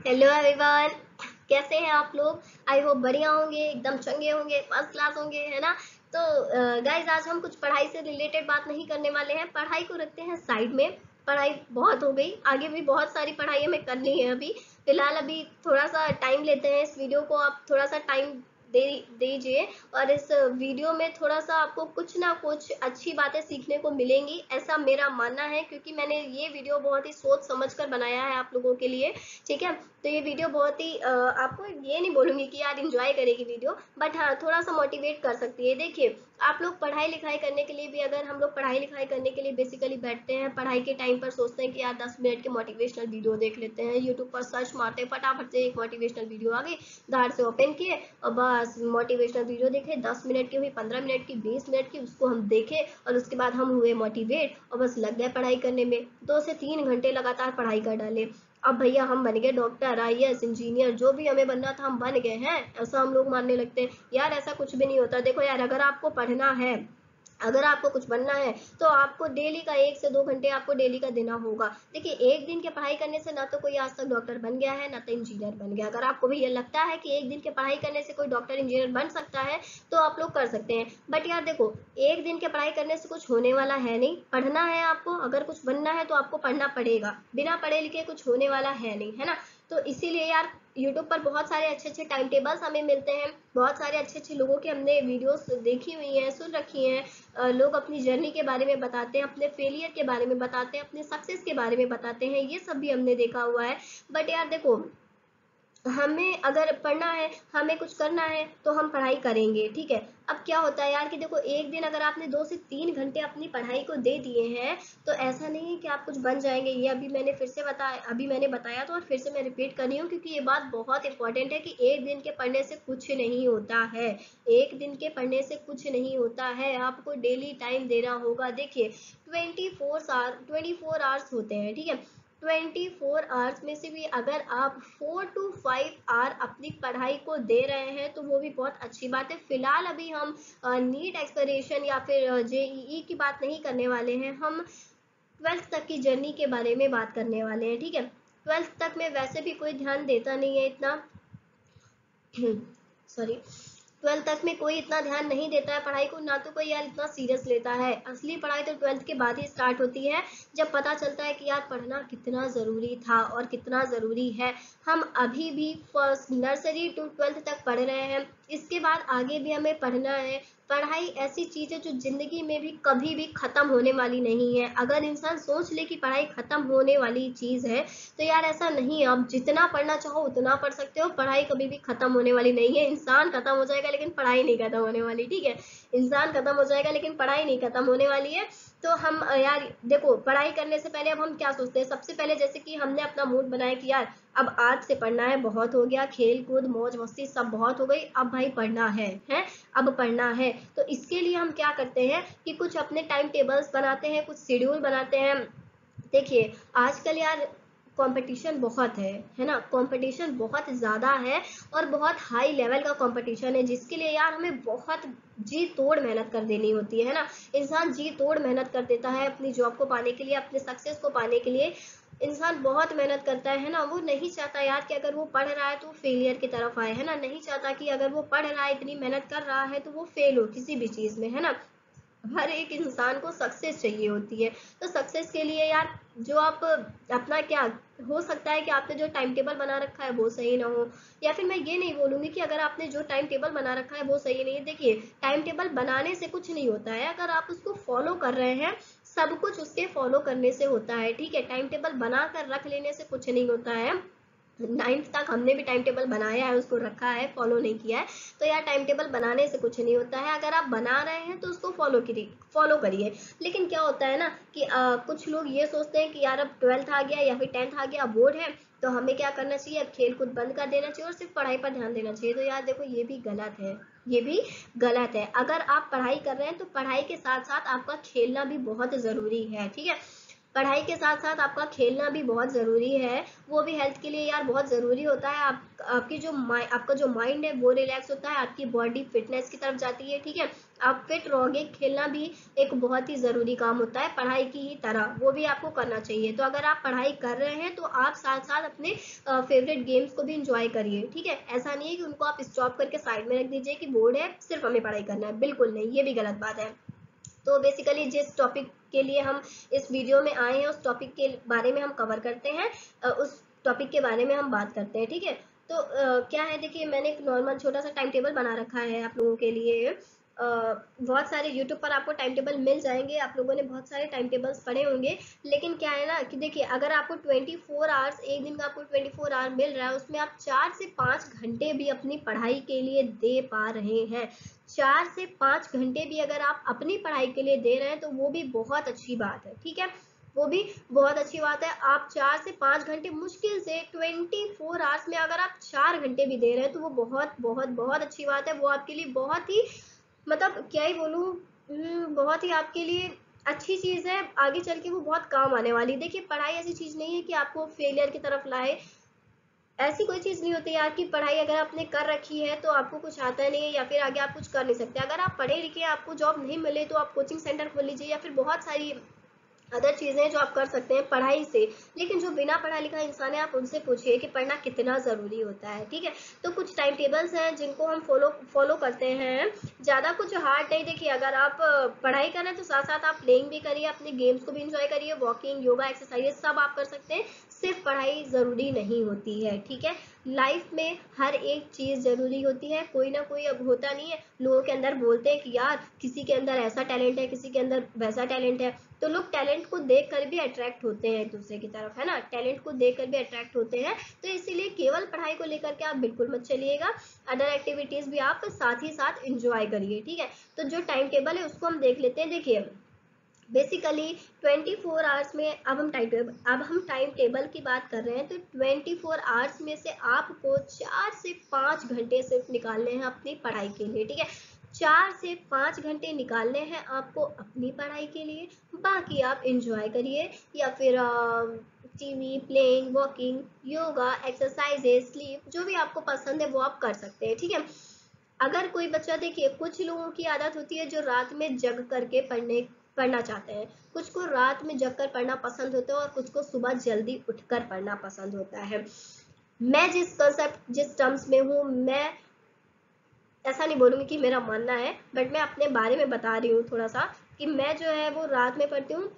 Hello everyone, कैसे हैं आप लोग। आई होप बढ़िया होंगे, एकदम चंगे होंगे, फर्स्ट क्लास होंगे, है ना। तो गाइज आज हम कुछ पढ़ाई से रिलेटेड बात नहीं करने वाले हैं। पढ़ाई को रखते हैं साइड में। पढ़ाई बहुत हो गई, आगे भी बहुत सारी पढ़ाई हमें करनी है। अभी फिलहाल अभी थोड़ा सा टाइम लेते हैं। इस वीडियो को आप थोड़ा सा टाइम दे दीजिए और इस वीडियो में थोड़ा सा आपको कुछ ना कुछ अच्छी बातें सीखने को मिलेंगी, ऐसा मेरा मानना है। क्योंकि मैंने ये वीडियो बहुत ही सोच समझ कर बनाया है आप लोगों के लिए, ठीक है। तो ये वीडियो बहुत ही आपको ये नहीं बोलूंगी कि यार एंजॉय करेगी वीडियो, बट हाँ थोड़ा सा मोटिवेट कर सकती है। देखिए आप लोग पढ़ाई लिखाई करने के लिए भी, अगर हम लोग पढ़ाई लिखाई करने के लिए बेसिकली बैठते हैं, पढ़ाई के टाइम पर सोचते हैं कि यार 10 मिनट के मोटिवेशनल वीडियो देख लेते हैं, यूट्यूब पर सर्च मारते हैं, फटाफट से एक मोटिवेशनल वीडियो आ गई, धार से ओपन किए और बस मोटिवेशनल वीडियो देखे। 10 मिनट की हुई, 15 मिनट की, 20 मिनट की, उसको हम देखे और उसके बाद हम हुए मोटिवेट और बस लग गए पढ़ाई करने में। 2 से 3 घंटे लगातार पढ़ाई कर डाले। अब भैया हम बन गए डॉक्टर, आईएएस, इंजीनियर, जो भी हमें बनना था हम बन गए हैं, ऐसा हम लोग मानने लगते हैं। यार ऐसा कुछ भी नहीं होता। देखो यार, अगर आपको पढ़ना है, अगर आपको कुछ बनना है तो आपको डेली का 1 से 2 घंटे आपको डेली का देना होगा। देखिए एक दिन के पढ़ाई करने से ना तो कोई आज तक डॉक्टर बन गया है, ना तो इंजीनियर बन गया। अगर आपको भी ये लगता है कि एक दिन के पढ़ाई करने से कोई डॉक्टर इंजीनियर बन सकता है तो आप लोग कर सकते हैं। बट यार देखो, एक दिन के पढ़ाई करने से कुछ होने वाला है नहीं। पढ़ना है आपको, अगर कुछ बनना है तो आपको पढ़ना पड़ेगा। बिना पढ़े लिखे कुछ होने वाला है नहीं, है ना। तो इसीलिए यार यूट्यूब पर बहुत सारे अच्छे अच्छे टाइम टेबल्स हमें मिलते हैं, बहुत सारे अच्छे अच्छे लोगों के हमने वीडियोस देखी हुई हैं, सुन रखी हैं। लोग अपनी जर्नी के बारे में बताते हैं, अपने फेलियर के बारे में बताते हैं, अपने सक्सेस के बारे में बताते हैं, ये सब भी हमने देखा हुआ है। बट यार देखो, हमें अगर पढ़ना है, हमें कुछ करना है तो हम पढ़ाई करेंगे, ठीक है। अब क्या होता है यार कि देखो, एक दिन अगर आपने 2 से 3 घंटे अपनी पढ़ाई को दे दिए हैं तो ऐसा नहीं है कि आप कुछ बन जाएंगे। ये अभी मैंने फिर से बताया, अभी मैंने बताया तो और फिर से मैं रिपीट कर रही हूँ क्योंकि ये बात बहुत इंपॉर्टेंट है कि एक दिन के पढ़ने से कुछ नहीं होता है। एक दिन के पढ़ने से कुछ नहीं होता है, आपको डेली टाइम देना होगा। देखिए 24 आवर्स होते हैं, ठीक है। 24 आवर्स में से भी अगर आप 4 to 5 आवर अपनी पढ़ाई को दे रहे हैं तो वो भी बहुत अच्छी बात है। फिलहाल अभी हम नीट एक्सपेक्टेशन या फिर जेईई की बात नहीं करने वाले हैं, हम 12th तक की जर्नी के बारे में बात करने वाले हैं, ठीक है। 12th तक में वैसे भी कोई ध्यान देता नहीं है इतना सॉरी 12th तक में कोई इतना ध्यान नहीं देता है पढ़ाई को, ना तो कोई यार इतना सीरियस लेता है। असली पढ़ाई तो 12th के बाद ही स्टार्ट होती है, जब पता चलता है कि यार पढ़ना कितना ज़रूरी था और कितना ज़रूरी है। हम अभी भी फर्स्ट नर्सरी टू 12th तक पढ़ रहे हैं, इसके बाद आगे भी हमें पढ़ना है। पढ़ाई ऐसी चीज़ है जो ज़िंदगी में भी कभी भी ख़त्म होने वाली नहीं है। अगर इंसान सोच ले कि पढ़ाई ख़त्म होने वाली चीज़ है तो यार ऐसा नहीं है। आप जितना पढ़ना चाहो उतना पढ़ सकते हो, पढ़ाई कभी भी खत्म होने वाली नहीं है। इंसान खत्म हो जाएगा लेकिन पढ़ाई नहीं खत्म होने वाली, ठीक है। इंसान खत्म हो जाएगा लेकिन पढ़ाई नहीं खत्म होने वाली है। तो हम यार देखो, पढ़ाई करने से पहले अब हम क्या सोचते हैं, सबसे पहले जैसे कि हमने अपना मूड बनाया कि यार अब आज से पढ़ना है, बहुत हो गया, खेल कूद मौज मस्ती सब बहुत हो गई, अब भाई पढ़ना है, अब पढ़ना है। तो इसके लिए हम क्या करते हैं कि कुछ अपने टाइम टेबल्स बनाते हैं, कुछ शेड्यूल बनाते हैं। देखिए आजकल यार कंपटीशन बहुत है ना। कंपटीशन बहुत ज़्यादा है और बहुत हाई लेवल का कंपटीशन है, जिसके लिए यार हमें बहुत जी तोड़ मेहनत कर देनी होती है ना। इंसान जी तोड़ मेहनत कर देता है अपनी जॉब को पाने के लिए, अपने सक्सेस को पाने के लिए। इंसान बहुत मेहनत करता है ना। वो नहीं चाहता यार कि अगर वो पढ़ रहा है तो फेलियर की तरफ आए, है ना। नहीं चाहता कि अगर वो पढ़ रहा है, इतनी मेहनत कर रहा है, तो वो फेल हो किसी भी चीज़ में, है ना। हर एक इंसान को सक्सेस चाहिए होती है। तो सक्सेस के लिए यार जो आप अपना क्या, हो सकता है कि आपने जो टाइम टेबल बना रखा है वो सही ना हो, या फिर मैं ये नहीं बोलूंगी कि अगर आपने जो टाइम टेबल बना रखा है वो सही नहीं है। देखिए टाइम टेबल बनाने से कुछ नहीं होता है, अगर आप उसको फॉलो कर रहे हैं, सब कुछ उसके फॉलो करने से होता है, ठीक है। टाइम टेबल बना कर रख लेने से कुछ नहीं होता है। 9th तक हमने भी टाइम टेबल बनाया है, उसको रखा है, फॉलो नहीं किया है। तो यार टाइम टेबल बनाने से कुछ नहीं होता है, अगर आप बना रहे हैं तो उसको फॉलो करिए। लेकिन क्या होता है ना कि कुछ लोग ये सोचते हैं कि यार अब 12th आ गया या फिर 10th आ गया, बोर्ड है, तो हमें क्या करना चाहिए, अब खेल कूद बंद कर देना चाहिए और सिर्फ पढ़ाई पर ध्यान देना चाहिए। तो यार देखो ये भी गलत है, ये भी गलत है। अगर आप पढ़ाई कर रहे हैं तो पढ़ाई के साथ साथ आपका खेलना भी बहुत ज़रूरी है, ठीक है। पढ़ाई के साथ साथ आपका खेलना भी बहुत ज़रूरी है, वो भी हेल्थ के लिए यार बहुत ज़रूरी होता है। आपका जो माइंड है वो रिलैक्स होता है, आपकी बॉडी फिटनेस की तरफ जाती है, ठीक है। आप फिट रहोगे, खेलना भी एक बहुत ही ज़रूरी काम होता है पढ़ाई की ही तरह, वो भी आपको करना चाहिए। तो अगर आप पढ़ाई कर रहे हैं तो आप साथ साथ अपने फेवरेट गेम्स को भी इंजॉय करिए, ठीक है। ऐसा नहीं है कि उनको आप स्टॉप करके साइड में रख दीजिए कि बोर्ड है सिर्फ हमें पढ़ाई करना है, बिल्कुल नहीं, ये भी गलत बात है। तो बेसिकली जिस टॉपिक के लिए हम इस वीडियो में आए हैं उस टॉपिक के बारे में हम कवर करते हैं, उस टॉपिक के बारे में हम बात करते हैं, ठीक है। तो क्या है, देखिए मैंने एक नॉर्मल छोटा सा टाइम टेबल बना रखा है आप लोगों के लिए। बहुत सारे यूट्यूब पर आपको टाइम टेबल मिल जाएंगे, आप लोगों ने बहुत सारे टाइम टेबल्स पढ़े होंगे। लेकिन क्या है ना कि देखिए, अगर आपको 24 आवर्स, एक दिन का आपको 24 आवर मिल रहा है, उसमें आप 4 से 5 घंटे भी अपनी पढ़ाई के लिए दे पा रहे हैं, 4 से 5 घंटे भी अगर आप अपनी पढ़ाई के लिए दे रहे हैं तो वो भी बहुत अच्छी बात है, ठीक है। वो भी बहुत अच्छी बात है। आप 4 से 5 घंटे, मुश्किल से 24 आवर्स में अगर आप 4 घंटे भी दे रहे हैं तो वो बहुत बहुत बहुत अच्छी बात है। वो आपके लिए बहुत ही, मतलब क्या ही बोलूँ, बहुत ही आपके लिए अच्छी चीज़ है, आगे चल के वो बहुत काम आने वाली। देखिए पढ़ाई ऐसी चीज़ नहीं है कि आपको फेलियर की तरफ लाए, ऐसी कोई चीज़ नहीं होती यार कि पढ़ाई अगर आपने कर रखी है तो आपको कुछ आता नहीं है या फिर आगे आप कुछ कर नहीं सकते। अगर आप पढ़े लिखे आपको जॉब नहीं मिले तो आप कोचिंग सेंटर खोल लीजिए या फिर बहुत सारी अदर चीज़ें जो आप कर सकते हैं पढ़ाई से। लेकिन जो बिना पढ़ा लिखा इंसान है आप उनसे पूछिए कि पढ़ना कितना ज़रूरी होता है, ठीक है। तो कुछ टाइम टेबल्स हैं जिनको हम फॉलो करते हैं, ज़्यादा कुछ हार्ड नहीं। देखिए अगर आप पढ़ाई कर रहे हैं तो साथ साथ आप प्लेइंग भी करिए, अपने गेम्स को भी इंजॉय करिए, वॉकिंग, योगा, एक्सरसाइज सब आप कर सकते हैं। सिर्फ पढ़ाई ज़रूरी नहीं होती है, ठीक है। लाइफ में हर एक चीज़ ज़रूरी होती है, कोई ना कोई अब होता नहीं है, लोगों के अंदर बोलते हैं कि यार किसी के अंदर ऐसा टैलेंट है, किसी के अंदर वैसा टैलेंट है। तो लोग टैलेंट को देख कर भी अट्रैक्ट होते हैं एक दूसरे की तरफ, है ना, टैलेंट को देख कर भी अट्रैक्ट होते हैं। तो इसीलिए केवल पढ़ाई को लेकर के आप बिल्कुल मत चलिएगा, अदर एक्टिविटीज भी आप साथ ही साथ इंजॉय करिए, ठीक है। तो जो टाइम टेबल है उसको हम देख लेते हैं। देखिए बेसिकली 24 आवर्स में अब हम टाइम टेबल की बात कर रहे हैं, तो 24 आवर्स में से आपको 4 से 5 घंटे सिर्फ निकालने हैं अपनी पढ़ाई के लिए, ठीक है। 4 से 5 घंटे निकालने हैं आपको अपनी पढ़ाई के लिए, बाकी आप इंजॉय करिए या फिर TV, playing, walking, yoga, exercises, sleep, जो भी आपको पसंद है वो आप कर सकते हैं, ठीक है। अगर कोई बच्चा, देखिए कुछ लोगों की आदत होती है जो रात में जग करके पढ़ना चाहते हैं, कुछ को रात में जग कर पढ़ना पसंद होता है और कुछ को सुबह जल्दी उठकर पढ़ना पसंद होता है। मैं जिस टर्म्स में हूँ, मैं ऐसा नहीं बोलूँगी कि मेरा मानना है, बट मैं अपने बारे में बता रही हूँ थोड़ा सा, कि मैं जो है वो रात में पढ़ती हूँ।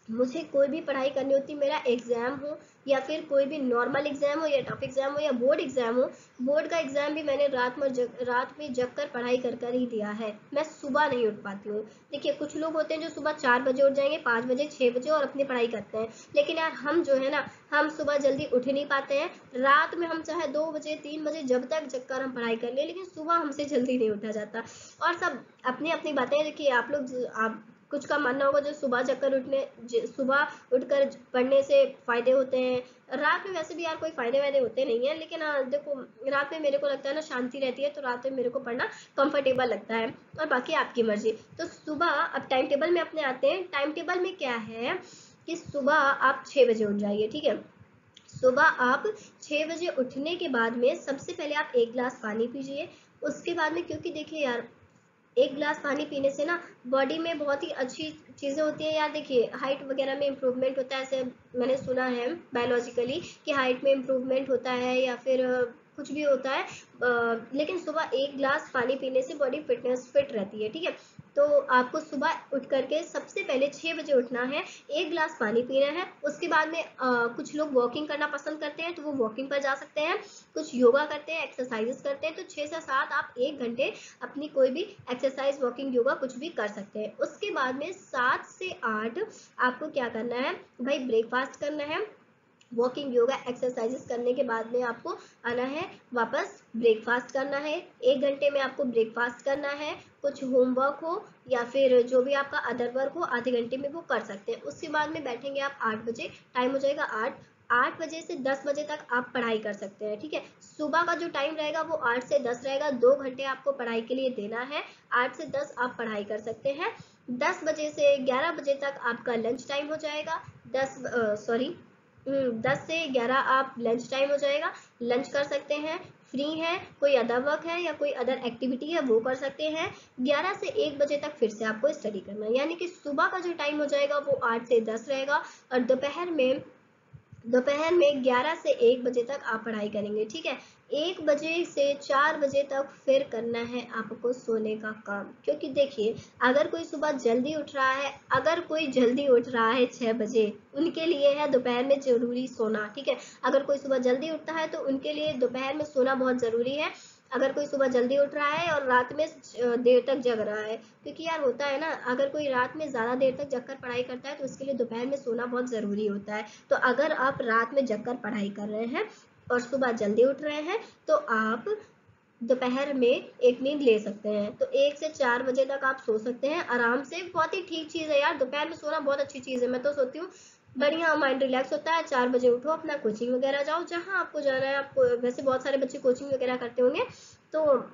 मुझे कोई भी पढ़ाई करनी होती, मेरा एग्ज़ाम हो या फिर कोई भी नॉर्मल एग्ज़ाम हो या टफ एग्ज़ाम हो या बोर्ड एग्ज़ाम हो, बोर्ड का एग्ज़ाम भी मैंने रात में जग कर पढ़ाई कर ही दिया है। मैं सुबह नहीं उठ पाती हूँ। देखिए कुछ लोग होते हैं जो सुबह 4 बजे उठ जाएंगे, 5 बजे, 6 बजे और अपनी पढ़ाई करते हैं। लेकिन यार हम जो है ना, हम सुबह जल्दी उठ नहीं पाते हैं। रात में हम चाहे 2 बजे, 3 बजे जब तक जग कर हम पढ़ाई कर लें, लेकिन सुबह हमसे जल्दी नहीं उठा जाता। और सब अपनी अपनी बातें। देखिए आप कुछ का मानना होगा जो सुबह उठकर पढ़ने से फायदे होते हैं। रात में वैसे भी यार कोई फायदे वायदे होते नहीं है, लेकिन हाँ देखो, रात में मेरे को लगता है ना शांति रहती है, तो रात में मेरे को पढ़ना कंफर्टेबल लगता है। और बाकी आपकी मर्जी। तो सुबह अब टाइम टेबल में अपने आते हैं। टाइम टेबल में क्या है कि सुबह आप 6 बजे उठ जाइए, ठीक है। सुबह आप 6 बजे उठने के बाद में सबसे पहले आप 1 गिलास पानी पीजिए। उसके बाद में, क्योंकि देखिए यार 1 गिलास पानी पीने से ना बॉडी में बहुत ही अच्छी चीज़ें होती हैं यार। देखिए हाइट वगैरह में इम्प्रूवमेंट होता है, ऐसे मैंने सुना है बायोलॉजिकली कि हाइट में इम्प्रूवमेंट होता है या फिर कुछ भी होता है। लेकिन सुबह 1 गिलास पानी पीने से बॉडी फिट रहती है, ठीक है। तो आपको सुबह उठ करके सबसे पहले 6 बजे उठना है, 1 गिलास पानी पीना है। उसके बाद में कुछ लोग वॉकिंग करना पसंद करते हैं तो वो वॉकिंग पर जा सकते हैं, कुछ योगा करते हैं, एक्सरसाइजेस करते हैं। तो 6 से 7 आप 1 घंटे अपनी कोई भी एक्सरसाइज, वॉकिंग, योगा कुछ भी कर सकते हैं। उसके बाद में 7 से 8 आपको क्या करना है भाई, ब्रेकफास्ट करना है। वॉकिंग, योगा, एक्सरसाइजेस करने के बाद में आपको आना है वापस, ब्रेकफास्ट करना है। 1 घंटे में आपको ब्रेकफास्ट करना है। कुछ होमवर्क हो या फिर जो भी आपका अदर वर्क हो, आधे घंटे में वो कर सकते हैं। उसके बाद में बैठेंगे आप 8 बजे, टाइम हो जाएगा 8 बजे से 10 बजे तक आप पढ़ाई कर सकते हैं, ठीक है। सुबह का जो टाइम रहेगा वो 8 से 10 रहेगा, 2 घंटे आपको पढ़ाई के लिए देना है। 8 से 10 आप पढ़ाई कर सकते हैं। 10 बजे से 11 बजे तक आपका लंच टाइम हो जाएगा। 10 से 11 आप लंच टाइम हो जाएगा, लंच कर सकते हैं, फ्री है, कोई अदर वर्क है या कोई अदर एक्टिविटी है वो कर सकते हैं। 11 से 1 बजे तक फिर से आपको स्टडी करना है, यानी कि सुबह का जो टाइम हो जाएगा वो 8 से 10 रहेगा, और दोपहर में 11 से 1 बजे तक आप पढ़ाई करेंगे, ठीक है। 1 बजे से 4 बजे तक फिर करना है आपको सोने का काम, क्योंकि देखिए अगर कोई सुबह जल्दी उठ रहा है, 6 बजे, उनके लिए है दोपहर में जरूरी सोना, ठीक है। अगर कोई सुबह जल्दी उठता है तो उनके लिए दोपहर में सोना बहुत जरूरी है। अगर कोई सुबह जल्दी उठ रहा है और रात में देर तक जग रहा है, क्योंकि यार होता है ना, अगर कोई रात में ज़्यादा देर तक जगकर पढ़ाई करता है तो उसके लिए दोपहर में सोना बहुत ज़रूरी होता है। तो अगर आप रात में जगकर पढ़ाई कर रहे हैं और सुबह जल्दी उठ रहे हैं तो आप दोपहर में एक नींद ले सकते हैं। तो 1 से 4 बजे तक आप सो सकते हैं आराम से, बहुत ही ठीक चीज़ है यार, दोपहर में सोना बहुत अच्छी चीज़ है। मैं तो सोती हूँ बढ़िया माइंड रिलैक्स होता है। 4 बजे उठो, अपना कोचिंग वगैरह जाओ, जहाँ आपको जाना है। आपको वैसे बहुत सारे बच्चे कोचिंग वगैरह करते होंगे, तो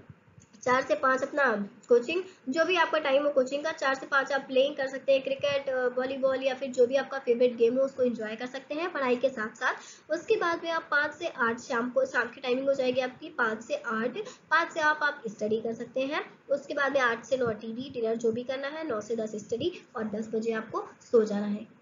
4 से 5 अपना कोचिंग, जो भी आपका टाइम हो कोचिंग का, 4 से 5 आप प्लेइंग कर सकते हैं, क्रिकेट, वॉलीबॉल या फिर जो भी आपका फेवरेट गेम हो उसको एंजॉय कर सकते हैं पढ़ाई के साथ साथ। उसके बाद में आप 5 से 8 शाम की टाइमिंग हो जाएगी आपकी 5 से 8, 5 से आप स्टडी कर सकते हैं। उसके बाद में 8 से 9 टीवी डिनर जो भी करना है, 9 से 10 स्टडी, और 10 बजे आपको सो जाना है।